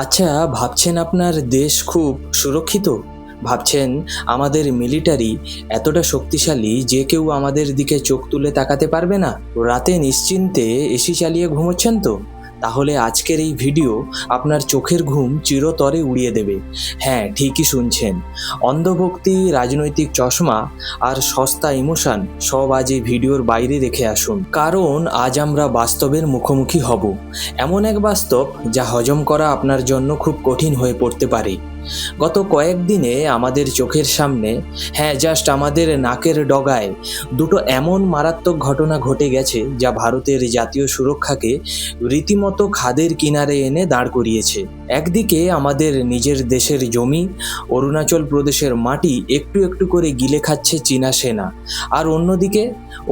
আচ্ছা, ভাবছেন আপনার দেশ খুব সুরক্ষিত? ভাবছেন আমাদের মিলিটারি এতটা শক্তিশালী যে কেউ আমাদের দিকে চোখ তুলে তাকাতে পারবে না? রাতে নিশ্চিন্তে এসি চালিয়ে ঘুমোচ্ছেন তো? তাহলে আজকের এই ভিডিও আপনার চোখের ঘুম চিরতরে উড়িয়ে দেবে। হ্যাঁ, ঠিকই শুনছেন। অন্ধভক্তি, রাজনৈতিক চশমা আর সস্তা ইমোশন সব আজ এই ভিডিওর বাইরে রেখে আসুন, কারণ আজ আমরা বাস্তবের মুখোমুখি হব। এমন এক বাস্তব যা হজম করা আপনার জন্য খুব কঠিন হয়ে পড়তে পারে। গত কয়েকদিনে আমাদের চোখের সামনে, হ্যাঁ জাস্ট আমাদের নাকের ডগায় দুটো এমন মারাত্মক ঘটনা ঘটে গেছে যা ভারতের জাতীয় সুরক্ষাকে রীতিমতো খাদের কিনারে এনে দাঁড় করিয়েছে। একদিকে আমাদের নিজের দেশের জমি, অরুণাচল প্রদেশের মাটি একটু একটু করে গিলে খাচ্ছে চীনা সেনা, আর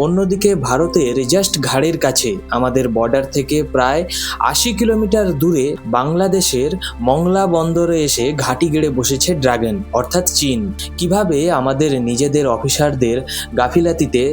অন্যদিকে ভারতের জাস্ট ঘাড়ের কাছে আমাদের বর্ডার থেকে প্রায় ৮০ কিলোমিটার দূরে বাংলাদেশের মংলা বন্দরে এসে ঘাঁটি গেড়ে বসেছে ড্রাগন অর্থাৎ চীন। কিভাবে আমাদের নিজেদের অফিসারদের গাফিলাতিতে,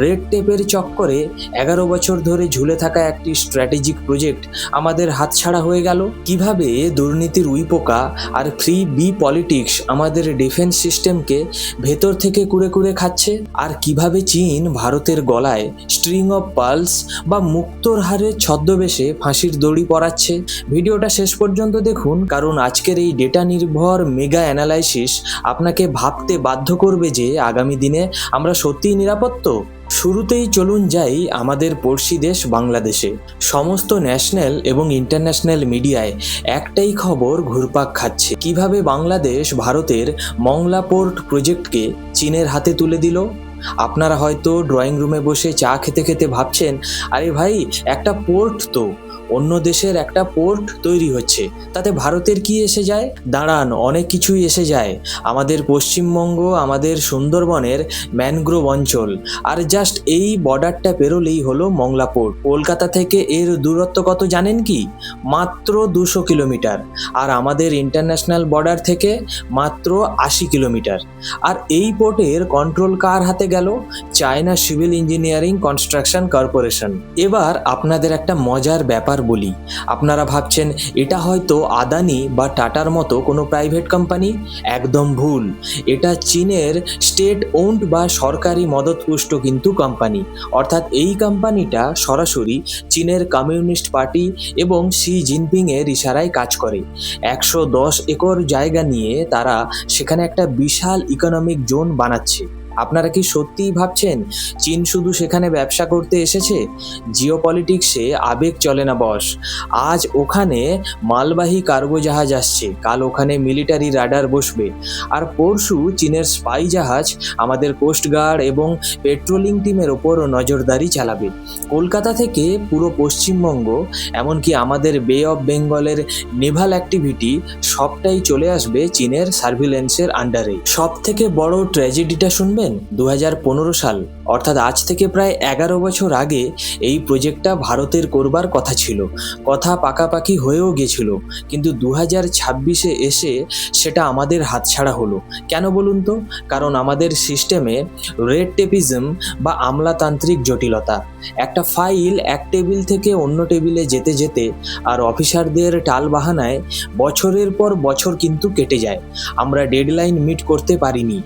রেড টেপের চক্করে ১১ বছর ধরে ঝুলে থাকা একটি স্ট্র্যাটেজিক প্রজেক্ট আমাদের হাতছাড়া হয়ে গেল? কিভাবে দুর্নীতির উইপোকা আর ফ্রি বি পলিটিক্স আমাদের ডিফেন্স সিস্টেমকে ভেতর থেকে কুড়ে কুড়ে খাচ্ছে? আর কিভাবে চীন ভারতের গলায় স্ট্রিং অফ পার্লস বা মুক্তোর হারের ছদ্মবেশে ফাঁসির দড়ি পরাচ্ছে? ভিডিওটা শেষ পর্যন্ত দেখুন, কারণ আজকের এই ডেটা নির্ভর মেগা অ্যানালাইসিস আপনাকে ভাবতে বাধ্য করবে যে আগামী দিনে আমরা সত্যিই নিরাপদ তো? শুরুতেই চলুন যাই আমাদের পড়শি দেশ বাংলাদেশে। সমস্ত ন্যাশনাল এবং ইন্টারন্যাশনাল মিডিয়ায় একটাই খবর ঘুরপাক খাচ্ছে, কিভাবে বাংলাদেশ ভারতের মংলা পোর্ট প্রজেক্টকে চীনের হাতে তুলে দিল। আপনারা হয়তো ড্রয়িং রুমে বসে চা খেতে খেতে ভাবছেন, আরে ভাই, একটা পোর্ট তো, অন্য দেশের একটা পোর্ট তৈরি হচ্ছে, তাতে ভারতের কি এসে যায়? দাঁড়ান, অনেক কিছুই এসে যায়। আমাদের পশ্চিমবঙ্গ, আমাদের সুন্দরবনের ম্যানগ্রোভ অঞ্চল, আর জাস্ট এই বর্ডারটা পেরোলেই হলো মংলা পোর্ট। কলকাতা থেকে এর দূরত্ব কত জানেন কি? মাত্র ২০০ কিলোমিটার। আর আমাদের ইন্টারন্যাশনাল বর্ডার থেকে মাত্র ৮০ কিলোমিটার। আর এই পোর্টের কন্ট্রোল কার হাতে গেল? China civil engineering construction corporation. এবার আপনাদের একটা মজার ব্যাপার বলি। আপনারা ভাবছেন এটা হয়তো আদানি বা টাটার মতো কোনো প্রাইভেট কোম্পানি। একদম ভুল। এটা চীনের স্টেট ওন্ড বা সরকারি মদতপুষ্ট কিন্তু কোম্পানি। অর্থাৎ এই কোম্পানিটা সরাসরি চীনের কমিউনিস্ট পার্টি এবং শি জিনপিং এর ইশারায় কাজ করে। ১১০ একর জায়গা নিয়ে তারা সেখানে একটা বিশাল ইকোনমিক জোন বানাচ্ছে। আপনারা কি সত্যিই ভাবছেন চীন শুধু সেখানে ব্যবসা করতে এসেছে? জিওপলিটিক্সে আবেগ চলে না বস। আজ ওখানে মালবাহী কার্গো জাহাজ আসছে, কাল ওখানে মিলিটারি রাডার বসবে, আর পরশু চীনের স্পাই জাহাজ আমাদের কোস্টগার্ড এবং পেট্রোলিং টিমের ওপর নজরদারি চালাবে। কলকাতা থেকে পুরো পশ্চিমবঙ্গ, এমনকি আমাদের বে অফ বেঙ্গলের নেভাল অ্যাক্টিভিটি সবটাই চলে আসবে চীনের সার্ভিলেন্সের আন্ডারে। সব থেকে বড় ট্র্যাজেডিটা শুনবেন, ২০১৫ সাল, অর্থাৎ আজ থেকে প্রায় ১১ বছর আগে এই প্রজেক্টটা ভারতের করবার কথা ছিল। কথা পাকাপাকি হয়েও গেছিল, কিন্তু ২০২৬-এ এসে সেটা আমাদের হাতছাড়া হলো। কেন বলুন তো? কারণ আমাদের সিস্টেমে রেড টেপিজম বা আমলাতান্ত্রিক জটিলতা। একটা ফাইল এক টেবিল থেকে অন্য টেবিলে যেতে যেতে আর অফিসারদের টালবাহানায় বছরের পর বছর কিন্তু কেটে যায়। আমরা ডেডলাইন মিট করতে পারিনি।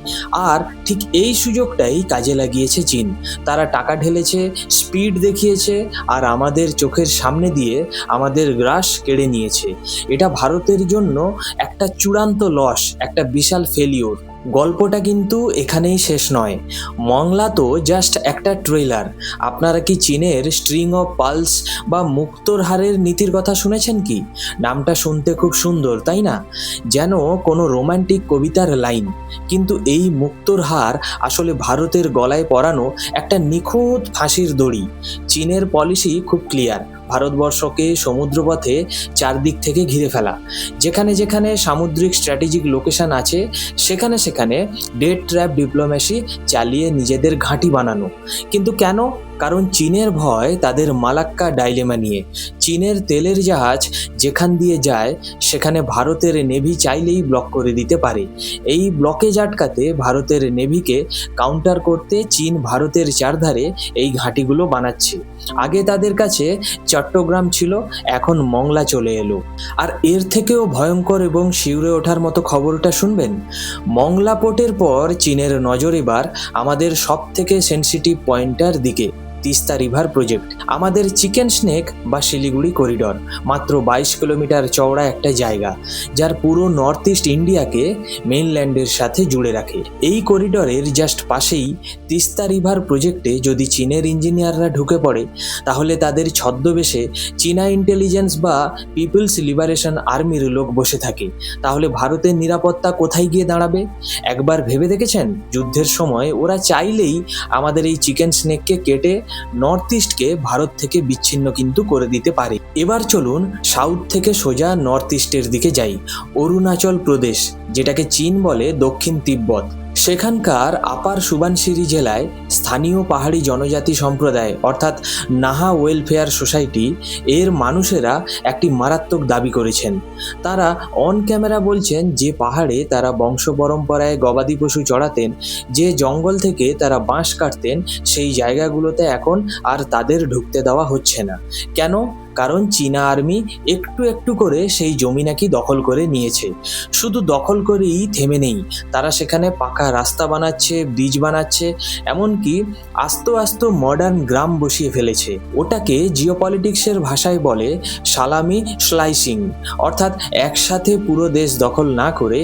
আর ঠিক এই সুযোগটাই কাজে লাগিয়েছে চীন। তারা টাকা ঢেলেছে, স্পিড দেখিয়েছে, আর আমাদের চোখের সামনে দিয়ে আমাদের গ্রাস কেড়ে নিয়েছে। এটা ভারতের জন্য একটা চূড়ান্ত লস, একটা বিশাল ফেলিওর। গল্পটা কিন্তু এখানেই শেষ নয়। মংলা তো জাস্ট একটা ট্রেলার। আপনারা কি চীনের স্ট্রিং অফ পার্লস বা মুক্তোর হারের নীতির কথা শুনেছেন কি? নামটা শুনতে খুব সুন্দর, তাই না? যেন কোনো রোমান্টিক কবিতার লাইন। কিন্তু এই মুক্তোর হার আসলে ভারতের গলায় পরানো একটা নিখুঁত ফাঁসির দড়ি। চীনের পলিসি খুব ক্লিয়ার, ভারতবর্ষকে সমুদ্রপথে চারদিক থেকে ঘিরে ফেলা। যেখানে যেখানে সামুদ্রিক স্ট্র্যাটেজিক লোকেশন আছে সেখানে ডেট ট্র্যাপ ডিপ্লোম্যাসি চালিয়ে নিজেদের ঘাঁটি বানানো। কিন্তু কেন? কারণ চীনের ভয় তাদের মালাক্কা ডাইলেমা নিয়ে। চীনের তেলের জাহাজ যেখান দিয়ে যায় সেখানে ভারতের নেভি চাইলেই ব্লক করে দিতে পারে। এই ব্লকেজ আটকাতে ভারতের নেভিকে কাউন্টার করতে চীন ভারতের চারধারে এই ঘাঁটিগুলো বানাচ্ছে। আগে তাদের কাছে চট্টগ্রাম ছিল, এখন মংলা চলে এলো। আর এর থেকেও ভয়ঙ্কর এবং শিউরে ওঠার মতো খবরটা শুনবেন। মংলা পোর্টের পর চীনের নজর এবার আমাদের সব থেকে সেনসিটিভ পয়েন্টটার দিকে, তিস্তা রিভার প্রজেক্ট। আমাদের চিকেন স্নেক বা শিলিগুড়ি করিডর মাত্র 22 কিলোমিটার চওড়া একটা জায়গা, যার পুরো নর্থ ইস্ট ইন্ডিয়াকে মেইনল্যান্ডের সাথে জুড়ে রাখে। এই করিডরের জাস্ট পাশেই তিস্তা রিভার প্রজেক্টে যদি চীনের ইঞ্জিনিয়াররা ঢুকে পড়ে, তাহলে তাদের ছদ্মবেশে চীনা ইন্টেলিজেন্স বা পিপলস লিবারেশন আর্মির লোক বসে থাকে। তাহলে ভারতের নিরাপত্তা কোথায় গিয়ে দাঁড়াবে? একবার ভেবে দেখেছেন? যুদ্ধের সময় ওরা চাইলেই আমাদের এই চিকেন স্নেককে কেটে নর্থ ইস্টকে ভারত থেকে বিচ্ছিন্ন কিন্তু করে দিতে পারে। এবার চলুন সাউথ থেকে সোজা নর্থ ইস্টের দিকে যাই। অরুণাচল প্রদেশ, যেটাকে চীন বলে দক্ষিণ তিব্বত, সেখানকার আপার সুবানসিরি জেলায় স্থানীয় পাহাড়ি জনজাতি সম্প্রদায় অর্থাৎ নাহা ওয়েলফেয়ার সোসাইটি এর মানুষেরা একটি মারাত্মক দাবি করেছেন। তারা অন ক্যামেরা বলছেন যে পাহাড়ে তারা বংশ পরম্পরায় গবাদি পশু চড়াতেন, যে জঙ্গল থেকে তারা বাঁশ কাটতেন, সেই জায়গাগুলোতে এখন আর তাদের ঢুকতে দেওয়া হচ্ছে না। কেন? কারণ চীনা আর্মি একটু একটু করে সেই জমি নাকি দখল করে নিয়েছে। শুধু দখল করেই থেমে নেই, তারা সেখানে পাকা রাস্তা বানাচ্ছে, ব্রিজ বানাচ্ছে, এমনকি আস্তে আস্তে মডার্ন গ্রাম বসিয়ে ফেলেছে। ওটাকে জিওপলিটিক্সের ভাষায় বলে সালামি স্লাইসিং, অর্থাৎ একসাথে পুরো দেশ দখল না করে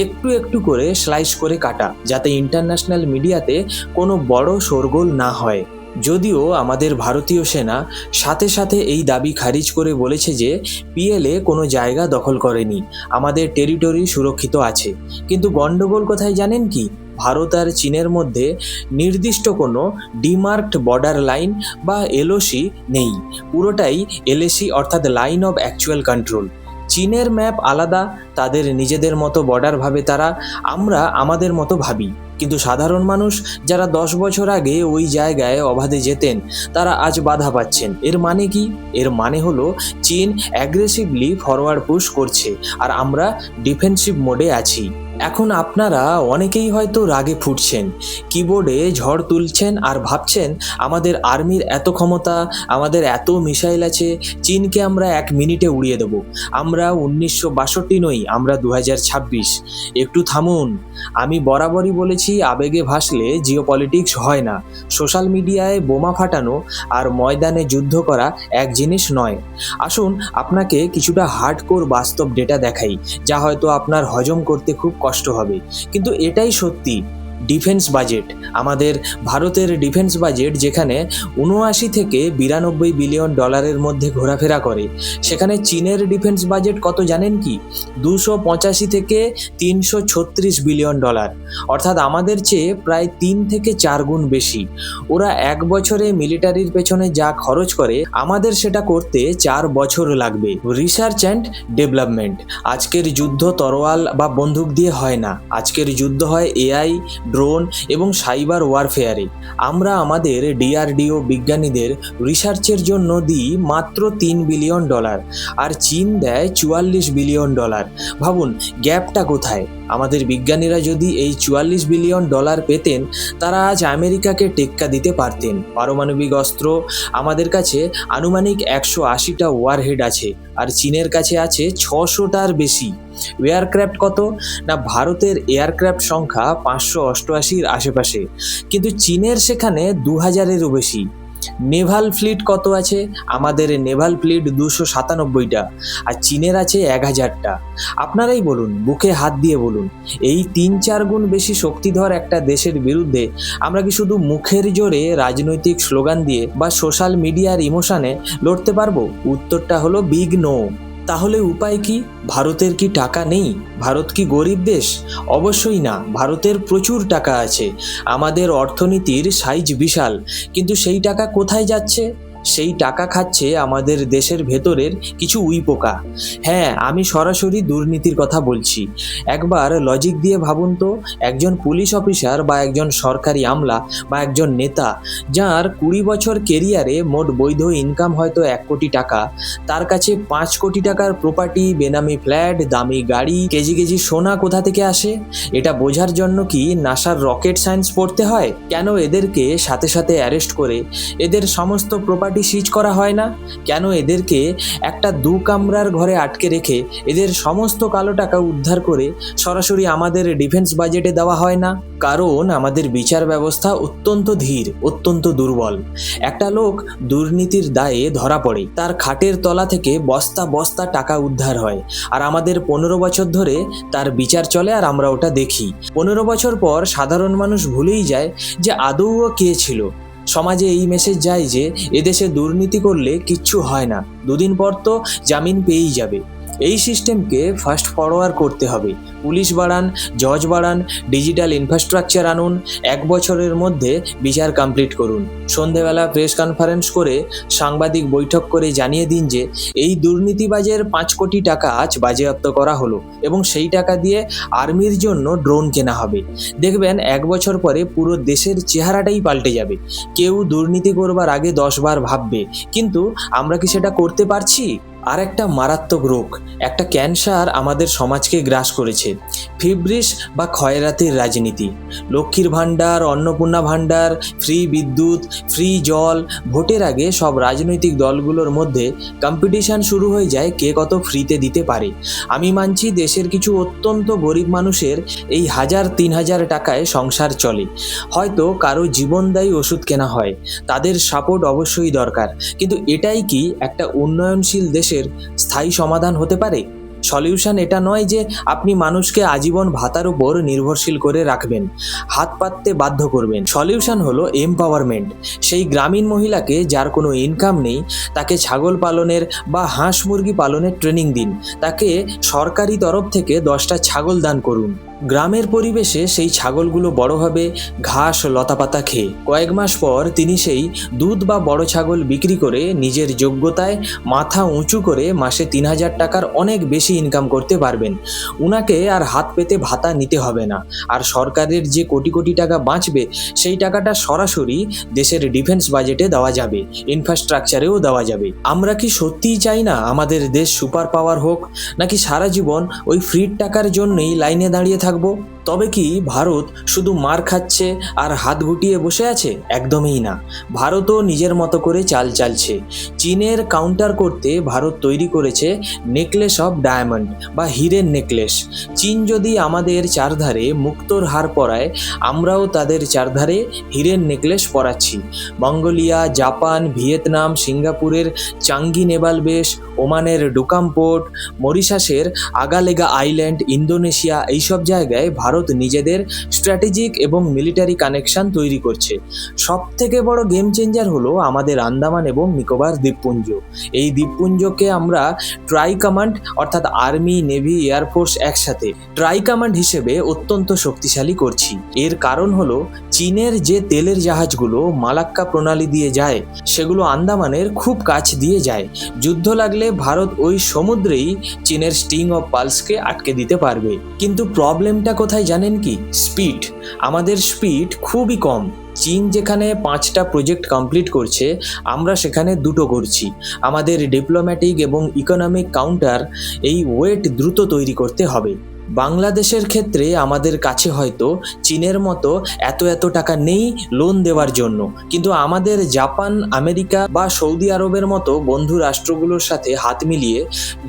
একটু একটু করে স্লাইস করে কাটা, যাতে ইন্টারন্যাশনাল মিডিয়াতে কোনো বড় শোরগোল না হয়। যদিও আমাদের ভারতীয় সেনা সাথে সাথে এই দাবি খারিজ করে বলেছে যে পিএলএ কোনো জায়গা দখল করেনি, আমাদের টেরিটরি সুরক্ষিত আছে। কিন্তু গন্ডগোল কোথায় জানেন কি? ভারত আর চীনের মধ্যে নির্দিষ্ট কোনো ডিমার্কড বর্ডার লাইন বা এলওসি নেই, পুরোটাই এলএসি অর্থাৎ লাইন অফ অ্যাকচুয়াল কন্ট্রোল। চীনের ম্যাপ আলাদা, তাদের নিজেদের মতো বর্ডার ভাবে তারা, আমরা আমাদের মতো ভাবি। কিন্তু সাধারণ মানুষ যারা 10 বছর আগে ওই জায়গায় অবাধে যেতেন, তারা আজ বাধা পাচ্ছেন। এর মানে কি? এর মানে হলো চীন অ্যাগ্রেসিভলি ফরওয়ার্ড পুশ করছে আর আমরা ডিফেন্সিভ মোডে আছি। এখন আপনারা অনেকেই হয়তো রাগে ফুটছেন, কিবোর্ডে ঝড় তুলছেন আর ভাবছেন আমাদের আর্মির এত ক্ষমতা, আমাদের এত মিসাইল আছে, চীনকে আমরা 1 মিনিটে উড়িয়ে দেব। আমরা 1962 নই, আমরা 2026। একটু থামুন। আমি বরাবরই বলেছি, আবেগে ভাসলে জিওপলিটিক্স হয় না। সোশ্যাল মিডিয়ায় বোমা ফাটানো আর ময়দানে যুদ্ধ করা এক জিনিস নয়। আসুন আপনাকে কিছুটা হার্ডকোর বাস্তব ডেটা দেখাই, যা হয়তো আপনার হজম করতে খুব কষ্ট হবে, কিন্তু এটাই সত্যি। ডিফেন্স বাজেট, আমাদের ভারতের ডিফেন্স বাজেট যেখানে 79 থেকে 92 বিলিয়ন ডলারের মধ্যে ঘোরাফেরা করে, সেখানে চীনের ডিফেন্স বাজেট কত জানেন কি? 285 থেকে 336 বিলিয়ন ডলার, অর্থাৎ আমাদের চেয়ে প্রায় 3 থেকে 4 গুণ বেশি। ওরা 1 বছরে মিলিটারির পেছনে যা খরচ করে, আমাদের সেটা করতে 4 বছর লাগবে। রিসার্চ অ্যান্ড ডেভেলপমেন্ট, আজকের যুদ্ধ তরোয়াল বা বন্দুক দিয়ে হয় না, আজকের যুদ্ধ হয় এআই, ড্রোন এবং সাইবার ওয়ারফেয়ারে। আমরা আমাদের ডিআরডিও বিজ্ঞানীদের রিসার্চের জন্য দিই মাত্র 3 বিলিয়ন ডলার, আর চীন দেয় 44 বিলিয়ন ডলার। ভাবুন গ্যাপটা কোথায়। আমাদের বিজ্ঞানীরা যদি এই 44 বিলিয়ন ডলার পেতেন, তারা আজ আমেরিকাকে টেক্কা দিতে পারতেন। পারমাণবিক অস্ত্র, আমাদের কাছে আনুমানিক 180টা ওয়ারহেড আছে, আর চীনের কাছে আছে 600টার বেশি। এয়ারক্রাফট কত না, ভারতের এয়ারক্রাফট সংখ্যা 588-র আশেপাশে, কিন্তু চীনের সেখানে 2000-এরও বেশি। নেভাল ফ্লিট কত আছে? আমাদের নেভাল ফ্লিট 297টা, আর চীনের আছে 1000টা। আপনারাই বলুন, বুকে হাত দিয়ে বলুন, এই 3-4 গুণ বেশি শক্তিধর একটা দেশের বিরুদ্ধে আমরা কি শুধু মুখের জোরে, রাজনৈতিক স্লোগান দিয়ে বা সোশ্যাল মিডিয়ার ইমোশনে লড়তে পারবো? উত্তরটা হলো বিগ নো। তাহলে উপায় কি? ভারতের কি টাকা নেই? ভারত কি গরিব দেশ? অবশ্যই না, ভারতের প্রচুর টাকা আছে। আমাদের অর্থনীতির সাইজ বিশাল, কিন্তু সেই টাকা কোথায় যাচ্ছে? সেই টাকা খাচ্ছে আমাদের দেশের ভেতরের কিছু উইপোকা। হ্যাঁ, আমি সরাসরি দুর্নীতির কথা বলছি। একবার লজিক দিয়ে ভাবুন তো, একজন পুলিশ অফিসার বা একজন সরকারি আমলা বা একজন নেতা যার 20 বছর কেরিয়ারে মোট বৈধ ইনকাম হয়তো 1 কোটি টাকা, তার কাছে 5 কোটি টাকার প্রপার্টি, বেনামি ফ্ল্যাট, দামি গাড়ি, কেজি কেজি সোনা কোথা থেকে আসে? এটা বোঝার জন্য কি নাসার রকেট সায়েন্স পড়তে হয়? কেন এদেরকে সাথে সাথে অ্যারেস্ট করে এদের সমস্ত প্রপার্টি সিজ করা হয় না? কেন এদেরকে একটা 2 কামরার ঘরে আটকে রেখে এদের সমস্ত কালো টাকা উদ্ধার করে সরাসরি আমাদের ডিফেন্স বাজেটে দেওয়া হয় না? কারণ আমাদের বিচার ব্যবস্থা অত্যন্ত ধীর, অত্যন্ত দুর্বল। একটা লোক দুর্নীতির দায়ে ধরা পড়ে, তার খাটের তলা থেকে বস্তা বস্তা টাকা উদ্ধার হয়, আর আমাদের 15 বছর ধরে তার বিচার চলে আর আমরা ওটা দেখি। 15 বছর পর সাধারণ মানুষ ভুলেই যায় যে আদৌ ও কে ছিল। সমাজে এই মেসেজ যায় যে এদেশে দুর্নীতি করলে কিচ্ছু হয় না, 2 দিন পর তো জামিন পেয়েই যাবে। এই সিস্টেমকে ফাস্ট ফরওয়ার্ড করতে হবে। পুলিশ বাড়ান, জজ বাড়ান, ডিজিটাল ইনফ্রাস্ট্রাকচার আনুন, 1 বছরের মধ্যে বিচার কমপ্লিট করুন। সন্ধেবেলা প্রেস কনফারেন্স করে সাংবাদিক বৈঠক করে জানিয়ে দিন যে এই দুর্নীতিবাজের 5 কোটি টাকা আজ বাজেয়াপ্ত করা হলো এবং সেই টাকা দিয়ে আর্মির জন্য ড্রোন কেনা হবে। দেখবেন 1 বছর পরে পুরো দেশের চেহারাটাই পাল্টে যাবে। কেউ দুর্নীতি করবার আগে 10 বার ভাববে, কিন্তু আমরা কি সেটা করতে পারছি? আর একটা মারাত্মক রোগ, একটা ক্যান্সার আমাদের সমাজকে গ্রাস করেছে, ফিব্রিস বা খয়রাতির রাজনীতি। লক্ষ্মীর ভাণ্ডার, অন্নপূর্ণা ভাণ্ডার, ফ্রি বিদ্যুৎ, ফ্রি জল, ভোটের আগে সব রাজনৈতিক দলগুলোর মধ্যে কম্পিটিশন শুরু হয়ে যায় কে কত ফ্রিতে দিতে পারে। আমি মানছি দেশের কিছু অত্যন্ত গরিব মানুষের এই 1000-3000 টাকায় সংসার চলে, হয়তো কারো জীবনদায়ী ওষুধ কেনা হয়, তাদের সাপোর্ট অবশ্যই দরকার। কিন্তু এটাই কি একটা উন্নয়নশীল দেশের স্থায়ী সমাধান হতে পারে? সলিউশন এটা নয় যে আপনি মানুষকে আজীবন ভাতার উপর নির্ভরশীল করে রাখবেন, হাত পাততে বাধ্য করবেন। সলিউশন হলো এমপাওয়ারমেন্ট। সেই গ্রামীণ মহিলাকে যার কোনো ইনকাম নেই, তাকে ছাগল পালনের বা হাঁস মুরগি পালনের ট্রেনিং দিন, তাকে সরকারি তরফ থেকে 10টা ছাগল দান করুন। গ্রামের পরিবেশে সেই ছাগলগুলো বড় হবে ঘাস লতাপাতা খেয়ে। কয়েক মাস পর তিনি সেই দুধ বা বড় ছাগল বিক্রি করে নিজের যোগ্যতায় মাথা উঁচু করে মাসে 3000 টাকার অনেক বেশি ইনকাম করতে পারবেন। উনাকে আর হাত পেতে ভাতা নিতে হবে না, আর সরকারের যে কোটি কোটি টাকা বাঁচবে সেই টাকাটা সরাসরি দেশের ডিফেন্স বাজেটে দেওয়া যাবে, ইনফ্রাস্ট্রাকচারেও দেওয়া যাবে। আমরা কি সত্যিই চাই না আমাদের দেশ সুপার পাওয়ার হোক, নাকি সারা জীবন ওই ফ্রির টাকার জন্যই লাইনে দাঁড়িয়ে থাকবো? তবে কি ভারত শুধু মার খাচ্ছে আর হাত গুটিয়ে বসে আছে? একদমই না। ভারতও নিজের মতো করে চাল চালছে। চীনের কাউন্টার করতে ভারত তৈরি করেছে নেকলেস অফ ডায়মন্ড বা হীরের নেকলেস। চীন যদি আমাদের চারধারে মুক্তোর হার পরায়, আমরাও তাদের চারধারে হীরের নেকলেস পরাচ্ছি। মঙ্গোলিয়া, জাপান, ভিয়েতনাম, সিঙ্গাপুরের চাঙ্গি নেভাল বেস, ওমানের Dukam port, মরিশাসের Agalega island, Indonesia, এইসব জায়গায় ভারত নিজেদের স্ট্র্যাটেজিক এবং মিলিটারি কানেকশন তৈরি করছে। সব থেকে বড় গেম চেঞ্জার হলো আমাদের আন্দামান এবং নিকোবর দ্বীপপুঞ্জ। এই দ্বীপপুঞ্জকে আমরা ট্রাই কমান্ড অর্থাৎ আর্মি, নেভি, এয়ারফোর্স একসাথে ট্রাই কমান্ড হিসেবে অত্যন্ত শক্তিশালী করছি। এর কারণ হলো চীনের যে তেলের জাহাজগুলো মালাক্কা প্রণালী দিয়ে যায়, সেগুলো আন্দামানের খুব কাছ দিয়ে যায়। যুদ্ধ লাগলে ভারত ওই সমুদ্রেই চীনের স্টিং অফ পালসকে আটকে দিতে পারবে। কিন্তু প্রবলেমটা কোথায় জানেন কি? স্পিড। আমাদের স্পিড খুবই কম। চীন যেখানে 5টা প্রজেক্ট কমপ্লিট করছে, আমরা সেখানে 2টো করছি। আমাদের ডিপ্লোম্যাটিক এবং ইকোনমিক কাউন্টার এই ওয়েট দ্রুত তৈরি করতে হবে। বাংলাদেশের ক্ষেত্রে আমাদের কাছে হয়তো চীনের মতো এত টাকা নেই লোন দেওয়ার জন্য, কিন্তু আমাদের জাপান, আমেরিকা বা সৌদি আরবের মতো বন্ধু রাষ্ট্রগুলোর সাথে হাত মিলিয়ে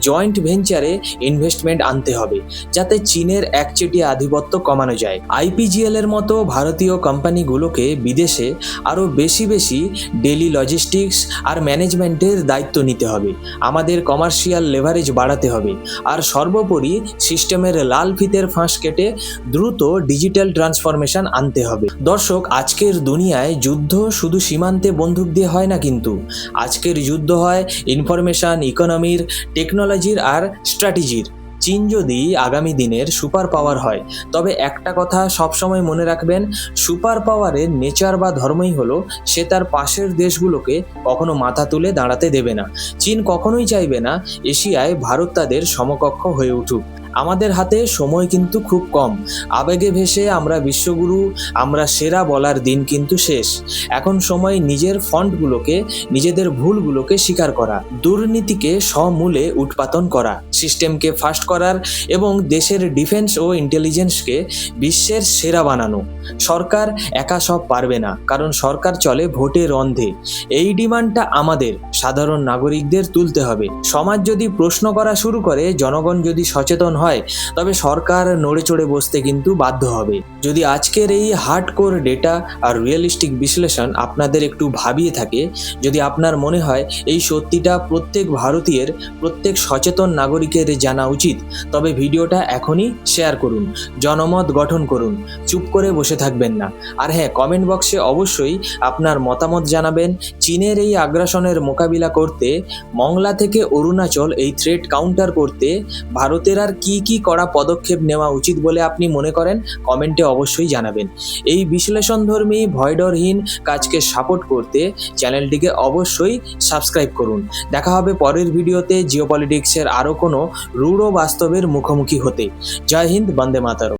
জয়েন্ট ভেঞ্চারে ইনভেস্টমেন্ট আনতে হবে, যাতে চীনের একচেটিয়া আধিপত্য কমানো যায়। আইপিজিএল এর মতো ভারতীয় কোম্পানিগুলোকে বিদেশে আরও বেশি ডেলি লজিস্টিক্স আর ম্যানেজমেন্টের দায়িত্ব নিতে হবে। আমাদের কমার্শিয়াল লেভারেজ বাড়াতে হবে, আর সর্বোপরি সিস্টেমের লাল ফিতের ফাঁস কেটে দ্রুত ডিজিটাল ট্রান্সফরমেশন আনতে হবে। দর্শক, আজকের দুনিয়ায় যুদ্ধ শুধু সীমান্তে বন্দুক দিয়ে হয় না, কিন্তু আজকের যুদ্ধ হয় ইনফরমেশন, ইকোনমির, টেকনোলজির আর স্ট্র্যাটেজির। চীন যদি আগামী দিনের সুপার পাওয়ার হয়, তবে একটা কথা সবসময় মনে রাখবেন, সুপার পাওয়ারের নেচার বা ধর্মই হলো সে তার পাশের দেশগুলোকে কখনো মাথা তুলে দাঁড়াতে দেবে না। চীন কখনোই চাইবে না এশিয়ায় ভারত তাদের সমকক্ষ হয়ে উঠুক। আমাদের হাতে সময় কিন্তু খুব কম। আবেগে ভেসে আমরা বিশ্বগুরু, আমরা সেরা বলার দিন কিন্তু শেষ। এখন সময় নিজের ফন্টগুলোকে, নিজেদের ভুলগুলোকে স্বীকার করা, দুর্নীতিকে সমূলে উৎপাটন করা, সিস্টেমকে ফাস্ট করার এবং দেশের ডিফেন্স ও ইন্টেলিজেন্সকে বিশ্বের সেরা বানানো। সরকার একা সব পারবে না, কারণ সরকার চলে ভোটের অন্ধে। এই ডিমান্ডটা আমাদের সাধারণ নাগরিকদের তুলতে হবে। সমাজ যদি প্রশ্ন করা শুরু করে, জনগণ যদি সচেতন হয়, তবে সরকার নড়ে চড়ে বসতে কিন্তু বাধ্য হবে। যদি আজকের এই হার্ডকোর ডেটা আর রিয়েলিস্টিক বিশ্লেষণ আপনাদের একটু ভাবিয়ে থাকে, যদি আপনার মনে হয় এই সত্যিটা প্রত্যেক ভারতীয়ের, প্রত্যেক সচেতন নাগরিকের জানা উচিত, তবে ভিডিওটা এখনই শেয়ার করুন, জনমত গঠন করুন, চুপ করে বসে থাকবেন না। আর হ্যাঁ, কমেন্ট বক্সে অবশ্যই আপনার মতামত জানাবেন। চীনের এই আগ্রাসনের মোকাবিলা করতে, মংলা থেকে অরুণাচল এই থ্রেট কাউন্টার করতে ভারতের আর কি কি কড়া পদক্ষেপ নেওয়া উচিত বলে আপনি মনে করেন, কমেন্টে অবশ্যই জানাবেন। এই বিশ্লেষণধর্মী ভয়ডরহীন কাজকে সাপোর্ট করতে চ্যানেলটিকে অবশ্যই সাবস্ক্রাইব করুন। দেখা হবে পরের ভিডিওতে জিওপলিটিক্সের আরও কোনো রূঢ় বাস্তবের মুখোমুখি হতে। জয় হিন্দ, বন্দে মাতরম।